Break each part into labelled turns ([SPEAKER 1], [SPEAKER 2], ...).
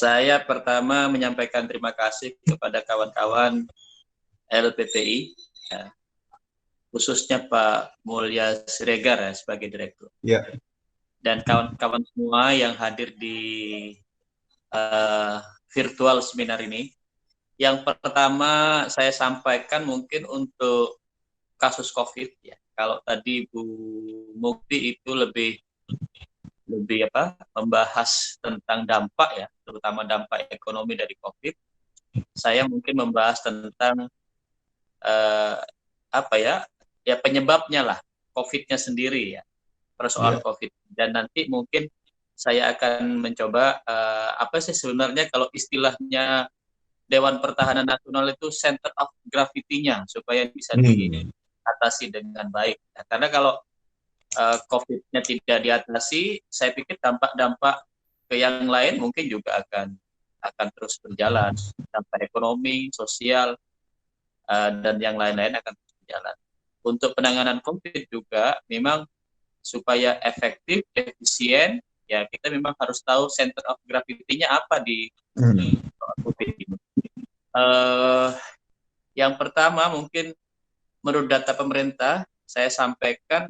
[SPEAKER 1] Saya pertama menyampaikan terima kasih kepada kawan-kawan LPPI, ya, khususnya Pak Mulya Siregar ya, sebagai direktur.
[SPEAKER 2] Ya.
[SPEAKER 1] Dan kawan-kawan semua yang hadir di virtual seminar ini. Yang pertama saya sampaikan mungkin untuk kasus COVID ya. Kalau tadi Bu Mukti itu lebih membahas tentang dampak ya, terutama dampak ekonomi dari COVID. Saya mungkin membahas tentang penyebabnya lah, COVID-nya sendiri ya, persoalan COVID. Dan nanti mungkin saya akan mencoba apa sih sebenarnya kalau istilahnya Dewan Pertahanan Nasional itu center of gravity-nya supaya bisa diatasi dengan baik. Nah, karena kalau COVID-nya tidak diatasi, saya pikir dampak-dampak ke yang lain mungkin juga akan terus berjalan. Dampak ekonomi, sosial, dan yang lain-lain akan terus berjalan. Untuk penanganan COVID juga memang supaya efektif, efisien, ya kita memang harus tahu center of gravity-nya apa di COVID ini. Yang pertama mungkin menurut data pemerintah, saya sampaikan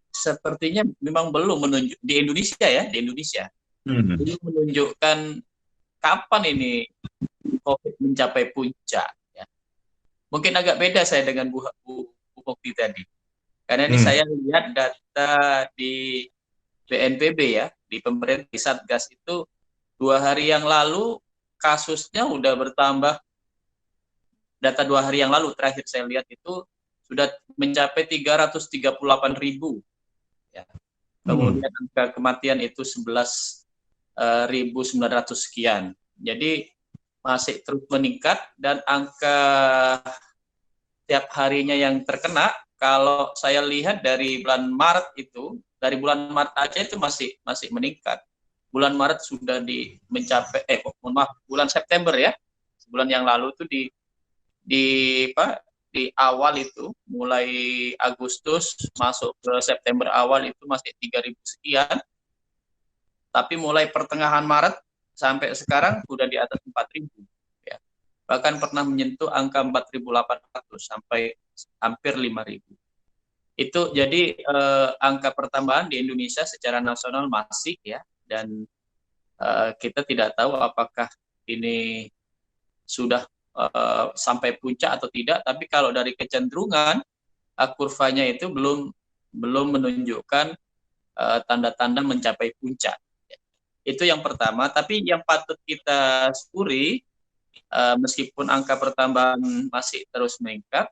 [SPEAKER 1] sepertinya memang belum menunjuk di Indonesia belum menunjukkan kapan ini COVID mencapai puncak. Ya. Mungkin agak beda saya dengan Bu Mukti tadi, karena ini saya lihat data di BNPB ya, di pemerintah di Satgas itu 2 hari yang lalu kasusnya udah bertambah. Data 2 hari yang lalu terakhir saya lihat itu sudah mencapai 338.000. Ya. Kemudian angka kematian itu 11.900 sekian. Jadi masih terus meningkat dan angka tiap harinya yang terkena kalau saya lihat dari bulan Maret aja itu masih meningkat. Bulan Maret sudah mencapai bulan September ya. Sebulan yang lalu itu di awal itu mulai Agustus masuk ke September awal itu masih 3.000 sekian, tapi mulai pertengahan Maret sampai sekarang sudah di atas 4.000 ya. Bahkan pernah menyentuh angka 4.800 sampai hampir 5.000. Itu jadi angka pertambahan di Indonesia secara nasional masih ya, dan kita tidak tahu apakah ini sudah sampai puncak atau tidak, tapi kalau dari kecenderungan kurvanya itu belum menunjukkan tanda-tanda mencapai puncak. Itu yang pertama, tapi yang patut kita syukuri meskipun angka pertambahan masih terus meningkat,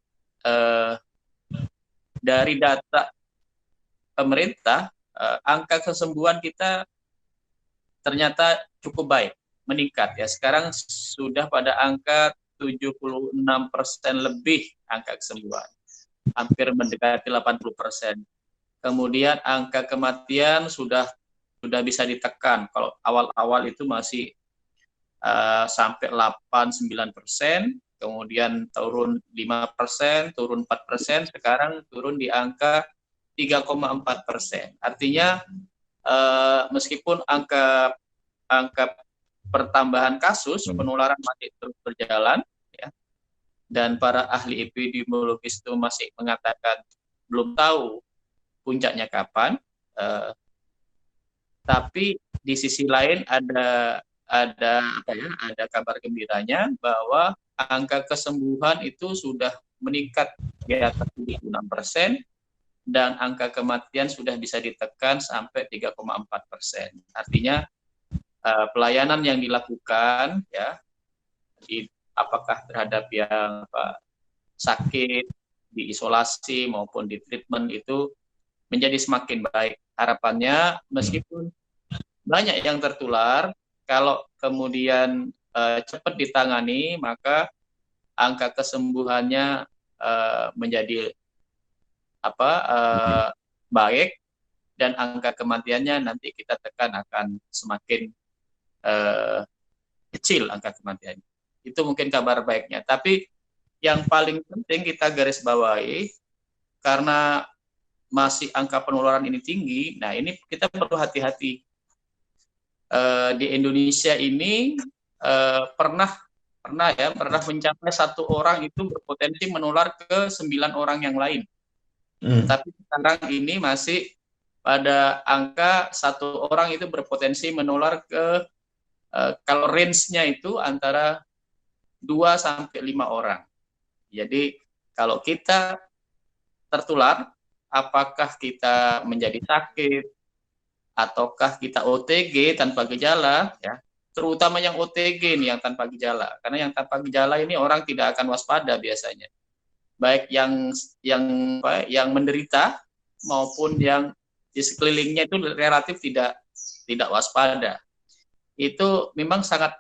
[SPEAKER 1] dari data pemerintah angka kesembuhan kita ternyata cukup baik, meningkat ya. Sekarang sudah pada angka 76% lebih angka kesembuhan, hampir mendekati 80%. Kemudian angka kematian sudah bisa ditekan. Kalau awal-awal itu masih sampai 8-9%, kemudian turun 5%, turun 4%, sekarang turun di angka 3,4%. Artinya meskipun angka pertambahan kasus penularan masih terus berjalan ya, dan para ahli epidemiologis itu masih mengatakan belum tahu puncaknya kapan, tapi di sisi lain ada kabar gembiranya bahwa angka kesembuhan itu sudah meningkat di atas 76% dan angka kematian sudah bisa ditekan sampai 3,4%. Artinya pelayanan yang dilakukan ya, apakah terhadap yang sakit, diisolasi maupun di treatment itu menjadi semakin baik. Harapannya meskipun banyak yang tertular, kalau kemudian cepat ditangani, maka angka kesembuhannya menjadi baik dan angka kematiannya nanti kita tekan akan semakin kecil angka kematiannya. Itu mungkin kabar baiknya. Tapi yang paling penting kita garis bawahi, karena masih angka penularan ini tinggi, nah ini kita perlu hati-hati. Di Indonesia ini pernah mencapai satu orang itu berpotensi menular ke 9 orang yang lain. Tapi sekarang ini masih pada angka satu orang itu berpotensi menular ke kalau range-nya itu antara 2 sampai 5 orang. Jadi kalau kita tertular, apakah kita menjadi sakit ataukah kita OTG tanpa gejala, ya, terutama yang OTG nih yang tanpa gejala, karena yang tanpa gejala ini orang tidak akan waspada biasanya, baik yang menderita maupun yang di sekelilingnya itu relatif tidak waspada. Itu memang sangat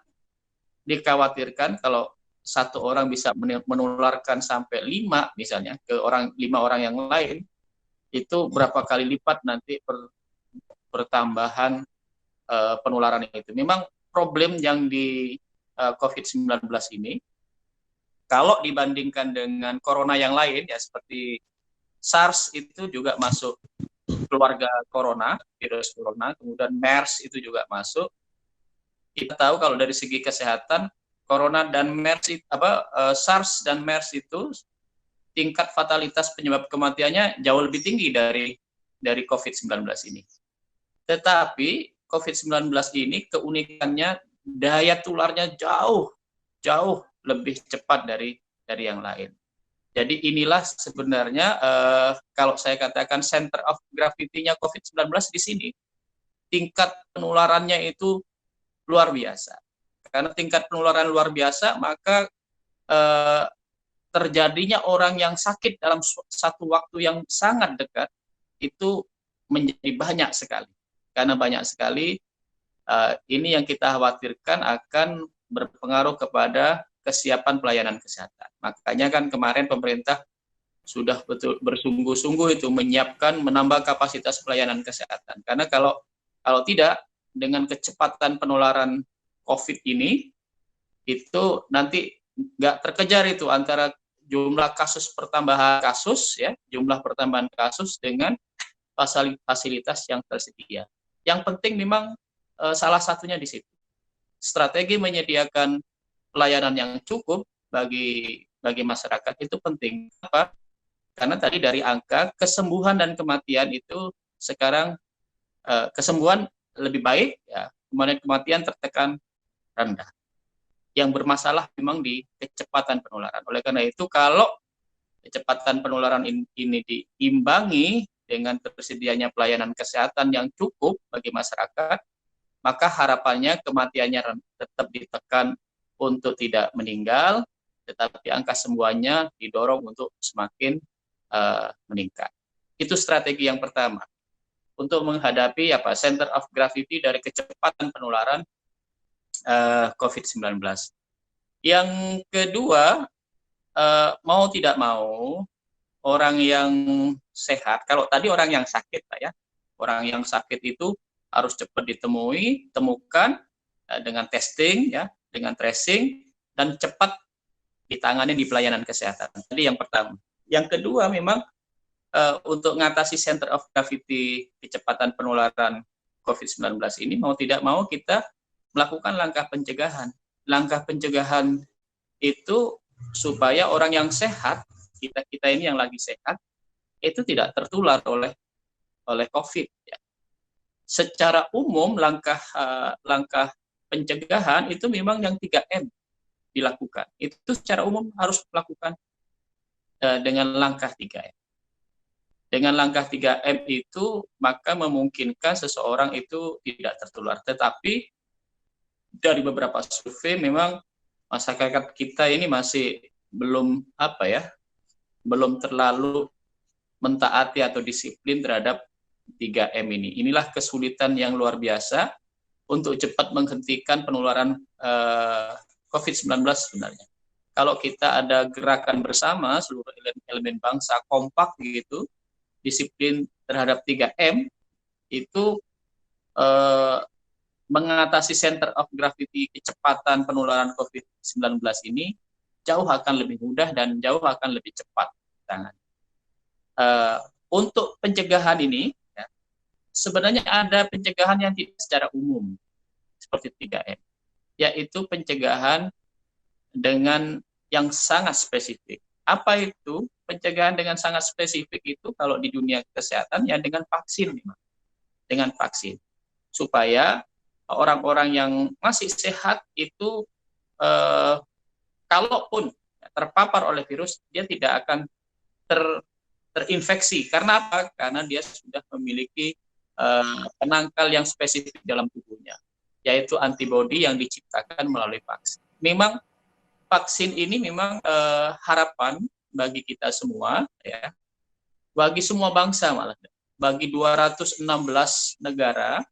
[SPEAKER 1] dikhawatirkan kalau satu orang bisa menularkan sampai 5 misalnya ke 5 orang yang lain, itu berapa kali lipat nanti pertambahan penularan itu. Memang problem yang di COVID-19 ini, kalau dibandingkan dengan corona yang lain ya seperti SARS itu juga masuk keluarga corona, virus corona, kemudian MERS itu juga masuk. Kita tahu kalau dari segi kesehatan, corona dan MERS SARS dan MERS itu tingkat fatalitas penyebab kematiannya jauh lebih tinggi dari COVID-19 ini. Tetapi COVID-19 ini keunikannya daya tularnya jauh lebih cepat dari yang lain. Jadi inilah sebenarnya kalau saya katakan center of gravity-nya COVID-19 di sini. Tingkat penularannya itu luar biasa. Karena tingkat penularan luar biasa, maka terjadinya orang yang sakit dalam satu waktu yang sangat dekat itu menjadi banyak sekali. Karena banyak sekali, ini yang kita khawatirkan akan berpengaruh kepada kesiapan pelayanan kesehatan. Makanya kan kemarin pemerintah sudah bersungguh-sungguh itu menambah kapasitas pelayanan kesehatan. Karena kalau tidak, dengan kecepatan penularan COVID ini, itu nanti nggak terkejar itu antara jumlah pertambahan kasus dengan fasilitas yang tersedia. Yang penting memang salah satunya di situ. Strategi menyediakan pelayanan yang cukup bagi masyarakat itu penting. Apa? Karena tadi dari angka kesembuhan dan kematian itu sekarang kesembuhan lebih baik, ya, kemudian kematian tertekan rendah. Yang bermasalah memang di kecepatan penularan. Oleh karena itu, kalau kecepatan penularan ini diimbangi dengan tersedianya pelayanan kesehatan yang cukup bagi masyarakat, maka harapannya kematiannya tetap ditekan untuk tidak meninggal, tetapi angka sembuhannya didorong untuk semakin meningkat. Itu strategi yang pertama untuk menghadapi center of gravity dari kecepatan penularan COVID-19. Yang kedua, mau tidak mau orang yang sehat, kalau tadi orang yang sakit, Pak, ya, orang yang sakit itu harus cepat temukan dengan testing, ya, dengan tracing, dan cepat ditangani di pelayanan kesehatan. Tadi yang pertama. Yang kedua, memang untuk mengatasi center of gravity kecepatan penularan COVID-19 ini, mau tidak mau kita melakukan langkah pencegahan. Langkah pencegahan itu supaya orang yang sehat, kita ini yang lagi sehat, itu tidak tertular oleh COVID. Ya. Secara umum langkah pencegahan itu memang yang 3M dilakukan. Itu secara umum harus melakukan dengan langkah 3M. Dengan langkah 3M itu maka memungkinkan seseorang itu tidak tertular. Tetapi dari beberapa survei memang masyarakat kita ini masih belum terlalu mentaati atau disiplin terhadap 3M ini. Inilah kesulitan yang luar biasa untuk cepat menghentikan penularan COVID-19 sebenarnya. Kalau kita ada gerakan bersama seluruh elemen bangsa kompak gitu, disiplin terhadap 3M, itu mengatasi center of gravity kecepatan penularan COVID-19 ini jauh akan lebih mudah dan jauh akan lebih cepat. Untuk pencegahan ini, ya, sebenarnya ada pencegahan yang tidak secara umum, seperti 3M. yaitu pencegahan dengan yang sangat spesifik. Apa itu pencegahan dengan sangat spesifik itu kalau di dunia kesehatan ya dengan vaksin, dengan vaksin, supaya orang-orang yang masih sehat itu kalaupun terpapar oleh virus dia tidak akan terinfeksi. Karena apa? Karena dia sudah memiliki penangkal yang spesifik dalam tubuhnya, yaitu antibodi yang diciptakan melalui vaksin. Memang vaksin ini memang harapan bagi kita semua, ya, bagi semua bangsa malah, bagi 216 negara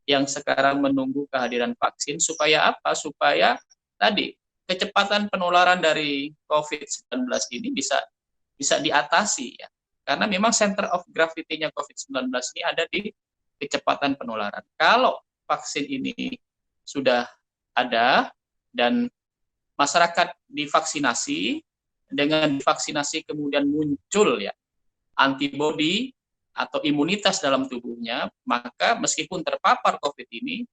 [SPEAKER 1] yang sekarang menunggu kehadiran vaksin, supaya apa? Supaya tadi kecepatan penularan dari COVID-19 ini bisa diatasi, ya. Karena memang center of gravity-nya COVID-19 ini ada di kecepatan penularan. Kalau vaksin ini sudah ada dan masyarakat divaksinasi, dengan vaksinasi kemudian muncul ya antibodi atau imunitas dalam tubuhnya, maka meskipun terpapar COVID ini,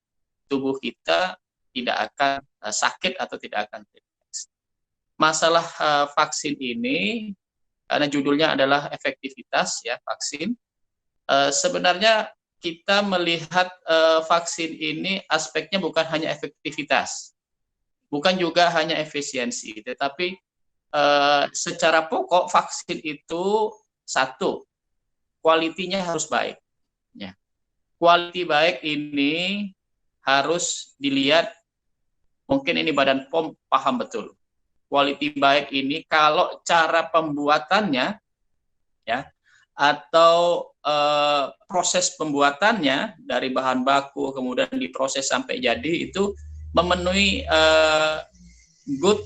[SPEAKER 1] tubuh kita tidak akan sakit atau tidak akan terinfeksi. Masalah vaksin ini, karena judulnya adalah efektivitas ya vaksin, sebenarnya kita melihat vaksin ini aspeknya bukan hanya efektivitas, bukan juga hanya efisiensi, tetapi secara pokok vaksin itu satu, kualitinya harus baik. Ya. Quality baik ini harus dilihat, mungkin ini Badan POM paham betul. Quality baik ini kalau cara pembuatannya, ya, atau proses pembuatannya dari bahan baku kemudian diproses sampai jadi itu memenuhi good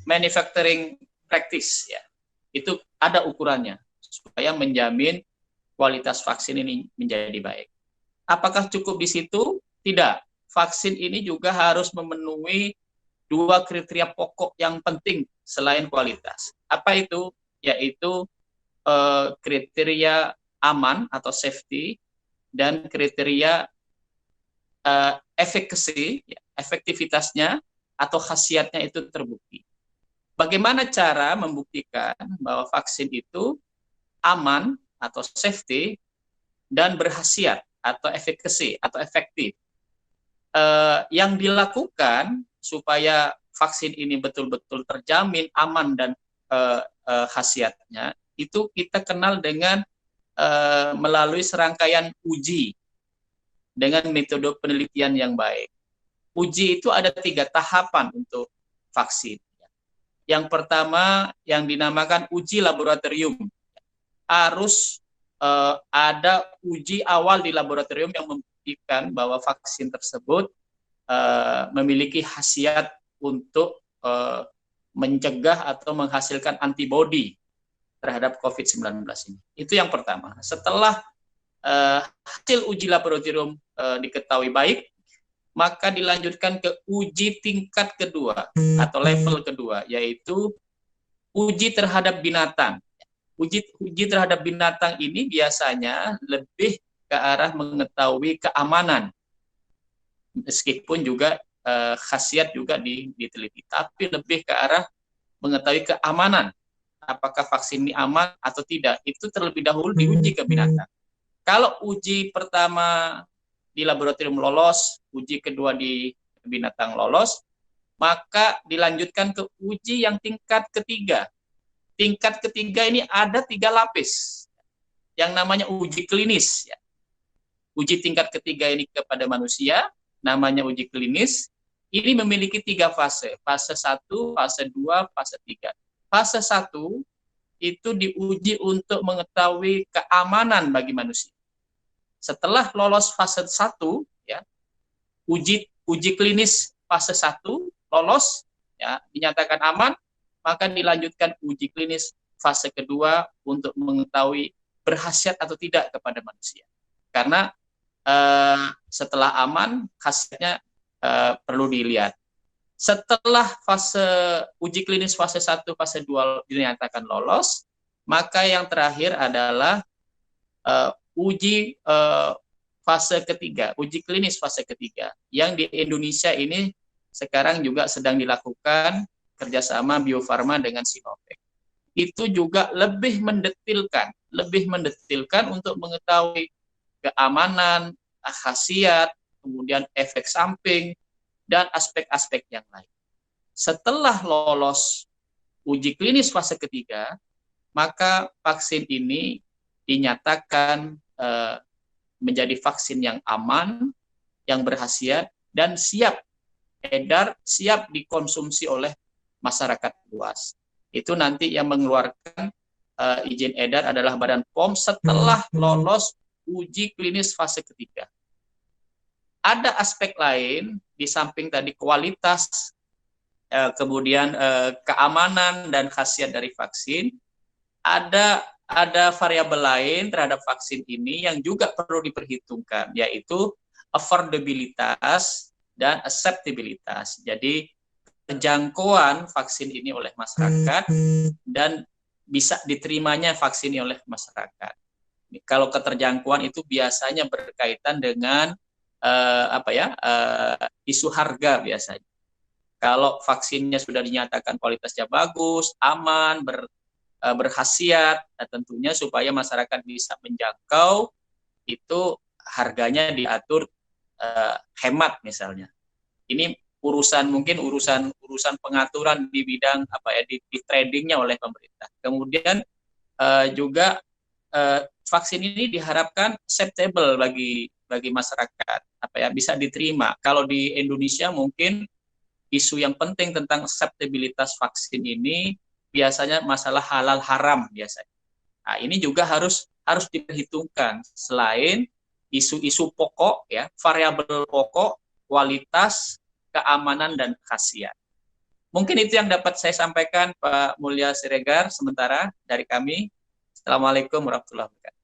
[SPEAKER 1] manufacturing practice, ya. Itu ada ukurannya supaya menjamin kualitas vaksin ini menjadi baik. Apakah cukup di situ? Tidak. Vaksin ini juga harus memenuhi 2 kriteria pokok yang penting selain kualitas. Apa itu? Yaitu kriteria aman atau safety dan kriteria efficacy, ya, efektivitasnya atau khasiatnya itu terbukti. Bagaimana cara membuktikan bahwa vaksin itu aman atau safety dan berkhasiat atau efficacy atau efektif? Yang dilakukan supaya vaksin ini betul-betul terjamin aman dan khasiatnya, itu kita kenal dengan melalui serangkaian uji dengan metode penelitian yang baik. Uji itu ada 3 tahapan untuk vaksin. Yang pertama yang dinamakan uji laboratorium. Harus ada uji awal di laboratorium yang membuktikan bahwa vaksin tersebut memiliki khasiat untuk mencegah atau menghasilkan antibodi terhadap COVID-19 ini. Itu yang pertama. Setelah hasil uji laboratorium diketahui baik, maka dilanjutkan ke uji tingkat kedua atau level kedua, yaitu uji terhadap binatang. Uji terhadap binatang ini biasanya lebih ke arah mengetahui keamanan, meskipun juga khasiat juga diteliti, tapi lebih ke arah mengetahui keamanan. Apakah vaksin ini aman atau tidak, itu terlebih dahulu diuji ke binatang. Kalau uji pertama di laboratorium lolos, uji kedua di binatang lolos, maka dilanjutkan ke uji yang tingkat ketiga. Tingkat ketiga ini ada 3 lapis, yang namanya uji klinis. Ya. Uji tingkat ketiga ini kepada manusia, namanya uji klinis. Ini memiliki 3 fase, fase 1, fase 2, fase 3. Fase 1 itu diuji untuk mengetahui keamanan bagi manusia. Setelah lolos fase 1, ya, uji klinis fase 1 lolos, ya, dinyatakan aman, maka dilanjutkan uji klinis fase kedua untuk mengetahui berkhasiat atau tidak kepada manusia. Karena setelah aman, khasiatnya perlu dilihat. Setelah fase uji klinis fase 1, fase 2 dinyatakan lolos, maka yang terakhir adalah uji fase ketiga, uji klinis fase ketiga, yang di Indonesia ini sekarang juga sedang dilakukan kerjasama Bio Farma dengan Sinovac. Itu juga lebih mendetilkan untuk mengetahui keamanan, khasiat, kemudian efek samping, dan aspek-aspek yang lain. Setelah lolos uji klinis fase ketiga, maka vaksin ini dinyatakan menjadi vaksin yang aman, yang berkhasiat, dan siap edar, siap dikonsumsi oleh masyarakat luas. Itu nanti yang mengeluarkan izin edar adalah Badan POM setelah lolos uji klinis fase ketiga. Ada aspek lain di samping tadi kualitas, kemudian keamanan dan khasiat dari vaksin, ada variabel lain terhadap vaksin ini yang juga perlu diperhitungkan, yaitu affordabilitas dan acceptabilitas. Jadi kejangkauan vaksin ini oleh masyarakat dan bisa diterimanya vaksin ini oleh masyarakat. Kalau keterjangkauan itu biasanya berkaitan dengan isu harga biasanya. Kalau vaksinnya sudah dinyatakan kualitasnya bagus, aman, berkhasiat, tentunya supaya masyarakat bisa menjangkau, itu harganya diatur hemat misalnya. Ini mungkin urusan pengaturan di bidang di tradingnya oleh pemerintah. Kemudian juga vaksin ini diharapkan acceptable bagi masyarakat, bisa diterima. Kalau di Indonesia mungkin isu yang penting tentang acceptabilitas vaksin ini biasanya masalah halal haram biasanya. Nah, ini juga harus diperhitungkan selain isu-isu pokok ya, variabel pokok, kualitas, keamanan dan khasiat. Mungkin itu yang dapat saya sampaikan Pak Mulya Siregar sementara dari kami. Assalamualaikum warahmatullahi wabarakatuh.